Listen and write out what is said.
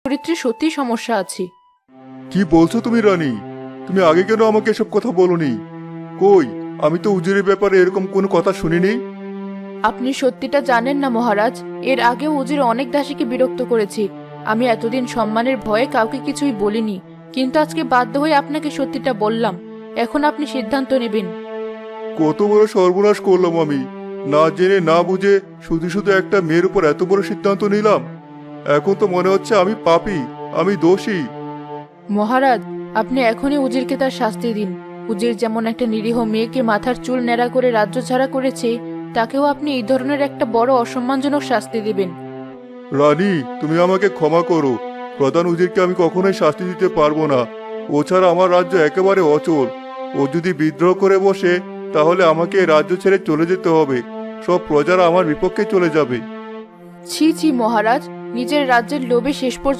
চরিত্রে সত্যিই সমস্যা আছে। কি বলছো তুমি রানী? তুমি আগে কেন আমাকে এসব কথা বলোনি? কই, আমি তো উজিরের ব্যাপারে এরকম কোনো কথা শুনিনি। আপনি সত্যিটা জানেন না মহারাজ। এর আগেও উজির অনেক দাসীকে বিরক্ত করেছে। আমি এতদিন সম্মানের ভয়ে কাউকে কিছুই বলিনি, কিন্তু আজকে বাধ্য হয়ে আপনাকে সত্যিটা বললাম। এখন আপনি সিদ্ধান্ত নেবেন। কত বড় সর্বনাশ করলাম আমি! না জেনে না বুঝে শুধু শুধু একটা মেয়ের উপর এত বড় সিদ্ধান্ত নিলাম। এখন তো মনে হচ্ছে আমি পাপী, আমি দোষী। মহারাজ, আপনি এখনই উজিরকে তার শাস্তি দিন। উজির যেমন একটা নিরীহ মেয়েকে মাথার চুল ন্যাড়া করে রাজ্য ছাড়া করেছে, তাকেও আপনি এই ধরনের একটা বড় অসম্মানজনক শাস্তি দিবেন। রানী, তুমি আমাকে ক্ষমা করো। প্রধান উজিরকে আমি কখনোই শাস্তি দিতে পারবো না। ও ছাড়া আমার রাজ্য একেবারে অচল। ও যদি বিদ্রোহ করে বসে, তাহলে আমাকে এই রাজ্য ছেড়ে চলে যেতে হবে। সব প্রজারা আমার বিপক্ষে চলে যাবে। ছি ছি মহারাজ, নিজের রাজ্যের লোভে শেষ পর্যন্ত